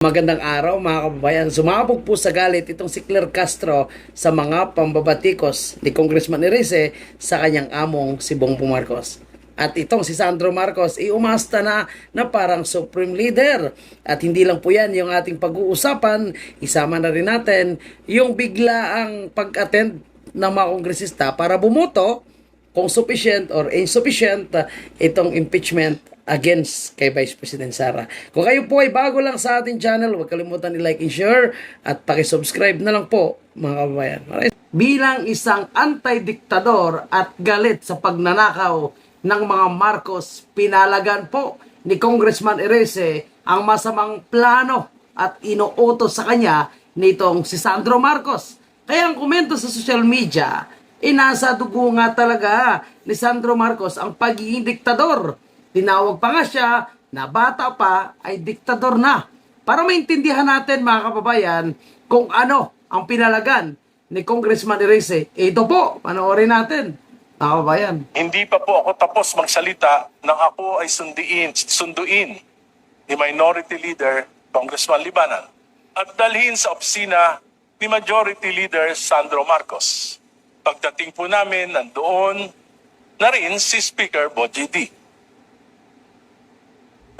Magandang araw mga kababayan. Sumabog po sa galit itong si Claire Castro sa mga pambabatikos ni Congressman Erice sa kanyang among si Bongbong Marcos. At itong si Sandro Marcos umasta na parang supreme leader. At hindi lang po yan yung ating pag-uusapan, isama na rin natin yung biglaang pag-attend ng mga kongresista para bumoto kung sufficient or insufficient itong impeachment against kay Vice President Sara. Kung kayo po ay bago lang sa ating channel, huwag kalimutan i-like and share at paki-subscribe na lang po mga kababayan. Bilang isang anti-diktador at galit sa pagnanakaw ng mga Marcos, pinalagan po ni Congressman Erice ang masamang plano at inuutos sa kanya nitong si Sandro Marcos. Kaya ang komento sa social media, nasa dugo nga talaga ni Sandro Marcos ang pagiging diktador. Tinawag pa nga siya na bata pa ay diktador na. Para maintindihan natin mga kababayan kung ano ang pinalagan ni Congressman Erice. Ito po, panoorin natin mga kababayan. Hindi pa po ako tapos magsalita nang ako ay sunduin ni Minority Leader Congressman Libanan at dalhin sa opisina ni Majority Leader Sandro Marcos. Pagdating po namin, nandoon na rin si Speaker Bogie D.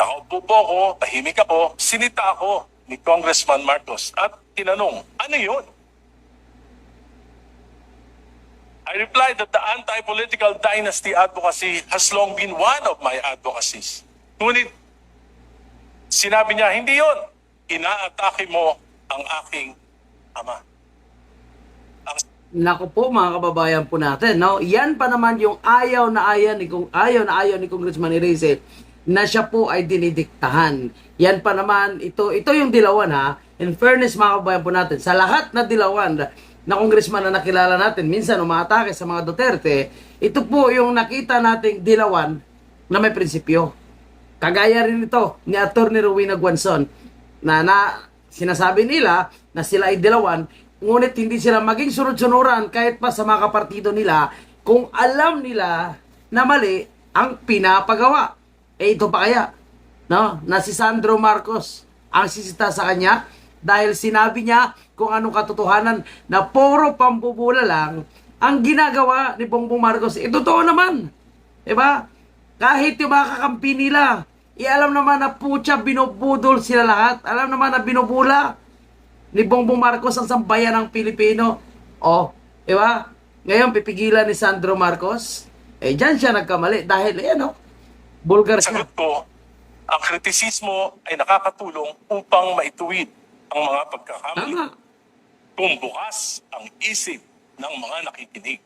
Nakaupo po ako, tahimik ako, sinita ako ni Congressman Marcos at tinanong, ano yun? I replied that the anti-political dynasty advocacy has long been one of my advocacies. Ngunit, sinabi niya, hindi yun. Inaatake mo ang aking ama. Naku po mga kababayan po natin, no? Yan pa naman yung ayaw na ayaw ni Congressman Erice na siya po ay dinidiktahan. Yan pa naman, ito yung dilawan ha. In fairness mga kababayan po natin, sa lahat na dilawan na congressman na nakilala natin, minsan umaatake sa mga Duterte, ito po yung nakita nating dilawan na may prinsipyo. Kagaya rin ito ni Atty. Rowena Guanzon na sinasabi nila na sila ay dilawan, ngunit hindi sila maging sunod-sunuran kahit pa sa mga kapartido nila kung alam nila na mali ang pinapagawa. Ito pa kaya, no? Na si Sandro Marcos ang sisita sa kanya dahil sinabi niya kung anong katotohanan na puro pambubula lang ang ginagawa ni Bongbong Marcos. Totoo naman. Diba? Kahit yung mga kakampi nila, alam naman na putya, binubudol sila lahat. Alam naman na binubula ni Bongbong Marcos ang sambayan ng Pilipino. Diba? Ngayon, pipigilan ni Sandro Marcos. Dyan siya nagkamali dahil, bulgar siya. Sagot ko, ang kritisismo ay nakakatulong upang maituwid ang mga pagkakamali. Kung bukas ang isip ng mga nakikinig.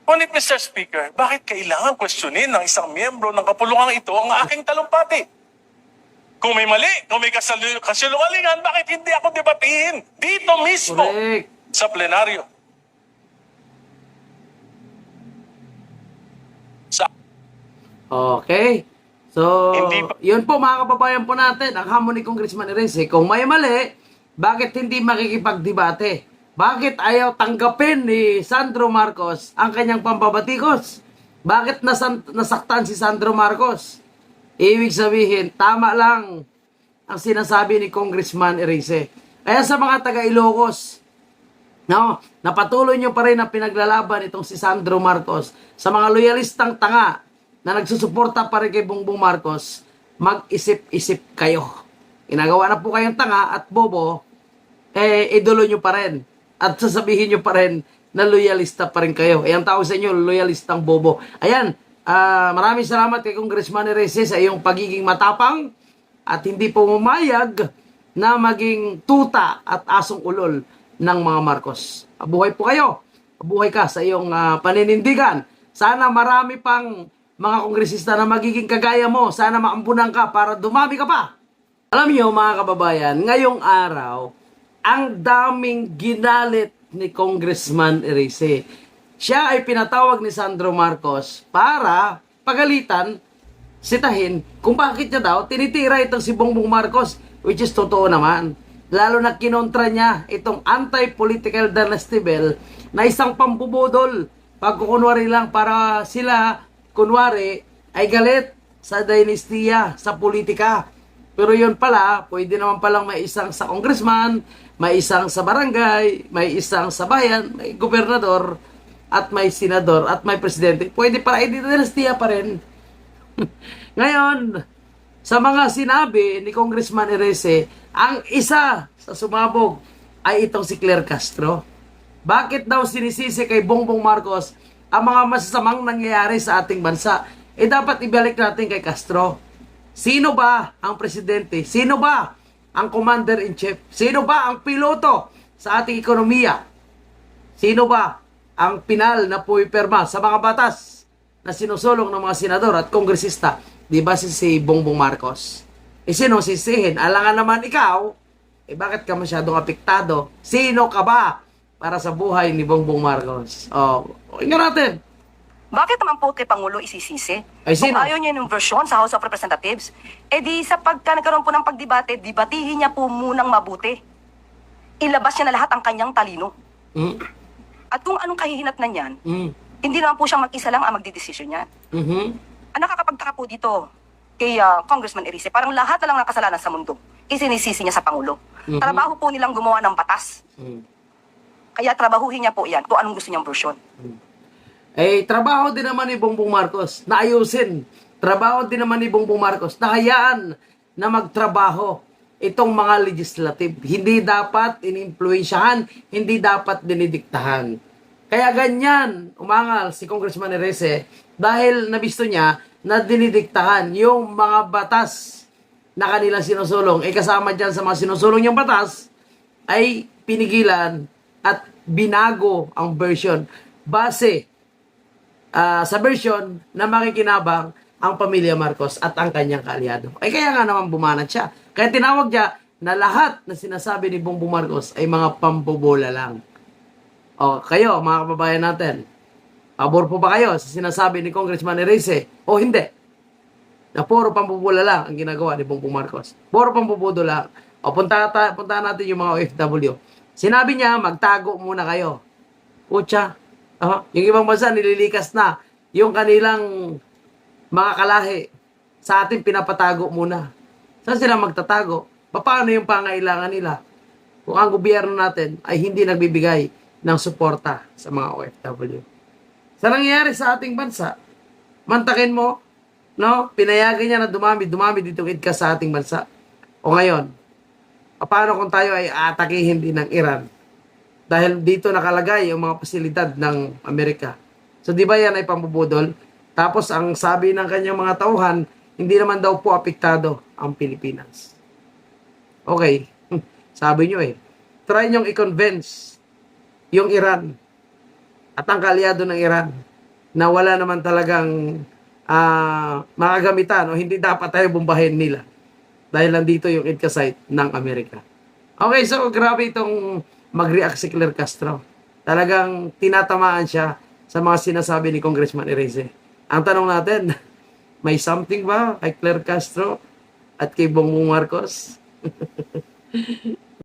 Ngunit Mr. Speaker, bakit kailangan questionin ng isang miyembro ng kapulungang ito ang aking talumpati? Kung may mali, kung may kasinungalingan, bakit hindi ako debatiin dito mismo sa plenaryo? Okay. So, yun po mga kababayan po natin, ang hamon ni Congressman Erice. Kung may mali, bakit hindi makikipagdebate? Bakit ayaw tanggapin ni Sandro Marcos ang kanyang pambabatikos? Bakit nasaktan si Sandro Marcos? Ibig sabihin, tama lang ang sinasabi ni Congressman Erice. Kaya sa mga taga-Ilocos, napatuloy nyo pa rin ang pinaglalaban itong si Sandro Marcos. Sa mga loyalistang tanga na nagsusuporta pa rin kay Bongbong Marcos, mag-isip-isip kayo. Inagawa na po kayong tanga at bobo, idolo nyo pa rin. At sasabihin nyo pa rin na loyalista pa rin kayo. Ang tawag sa inyo, loyalistang bobo. Ayan, maraming salamat kay Congressman Erice sa iyong pagiging matapang at hindi po pumayag na maging tuta at asong ulol ng mga Marcos. Abuhay po kayo. Abuhay ka sa iyong paninindigan. Sana marami pang mga kongresista na magiging kagaya mo. Sana maambunan ka para dumami ka pa. Alam niyo mga kababayan, ngayong araw, ang daming ginalit ni Congressman Erice. Siya ay pinatawag ni Sandro Marcos para pagalitan, sitahin kung bakit niya daw tinitira itong si Bongbong Marcos, which is totoo naman. Lalo na kinontra niya itong anti-political dynasty bill na isang pambubudol. Pagkukunwari lang para sila, kunwari, ay galit sa dinastiya, sa politika. Pero yun pala, pwede naman palang may isang sa congressman, may isang sa barangay, may isang sa bayan, may gobernador, at may senador, at may presidente. Pwede pala, dinastiya pa rin. Ngayon, sa mga sinabi ni Congressman Erese, ang isa sa sumabog ay itong si Claire Castro. Bakit daw sinisisi kay Bongbong Marcos ang mga masasamang nangyayari sa ating bansa? Dapat ibalik natin kay Castro. Sino ba ang presidente? Sino ba ang commander-in-chief? Sino ba ang piloto sa ating ekonomiya? Sino ba ang pinal na pumiperma sa mga batas na sinusulong ng mga senador at kongresista? Di ba si Bongbong Marcos? Sino sisihin? Alangan naman ikaw, bakit ka masyadong apektado? Sino ka ba para sa buhay ni Bongbong Marcos? Tingnan natin. Bakit naman po kay Pangulo isisisi? Ay, sino? Kung ayaw niya ng version sa House of Representatives, di sa pagka nagkaroon po ng pagdebate, debatihin niya po munang mabuti. Ilabas niya na lahat ang kanyang talino. Mm. At kung anong kahihinatnan niyan, Mm. hindi naman po siyang mag-isa lang ang magdidesisyon niya. Mhm. Ang nakakapagtaka po dito kay Congressman Erice, parang lahat na lang ng kasalanan sa mundo, isinisisi niya sa Pangulo. Mhm. Trabaho po nilang gumawa ng batas. Mm. Kaya trabahuhin niya po yan kung anong gusto niyang version. Trabaho din naman ni Bongbong Marcos na ayusin. Trabaho din naman ni Bongbong Marcos na hayaan na magtrabaho itong mga legislative. Hindi dapat inimpluwensyahan, hindi dapat dinidiktahan. Kaya ganyan, umangal si Congressman Erese dahil nabisto niya na dinidiktahan yung mga batas na kanilang sinusulong. Kasama dyan sa mga sinusulong yung batas ay pinigilan at binago ang version base sa version na makikinabang ang pamilya Marcos at ang kanyang kaalyado. Kaya nga naman bumanat siya. Kaya tinawag niya na lahat na sinasabi ni Bongbong Marcos ay mga pambobola lang. Kayo, mga kababayan natin, pabor po ba kayo sa sinasabi ni Congressman Erese o hindi? Na puro pambobola lang ang ginagawa ni Bongbong Marcos. Puro pambobodo lang. Puntahan natin yung mga OFW. Sinabi niya, magtago muna kayo. Pucha. Yung ibang bansa nililikas na yung kanilang mga kalahi. Sa atin pinapatago muna. Saan sila magtatago? Paano yung pangailangan nila? Kung ang gobyerno natin ay hindi nagbibigay ng suporta sa mga OFW. Sa nangyayari sa ating bansa, mantakin mo, no? Pinayagan niya na dumami dito idkas sa ating bansa. O ngayon, paano kung tayo ay atakihin din ng Iran? Dahil dito nakalagay yung mga pasilidad ng Amerika. So di ba yan ay pambubudol? Tapos ang sabi ng kanyang mga tauhan, hindi naman daw po apektado ang Pilipinas. Okay, sabi nyo try nyong i-convince yung Iran at ang kaalyado ng Iran na wala naman talagang makagamitan o hindi dapat tayo bombahin nila. Dahil nandito yung IDCA site ng Amerika. Okay, so grabe itong mag-react si Claire Castro. Talagang tinatamaan siya sa mga sinasabi ni Congressman Erese. Ang tanong natin, may something ba kay Claire Castro at kay Bongbong Marcos?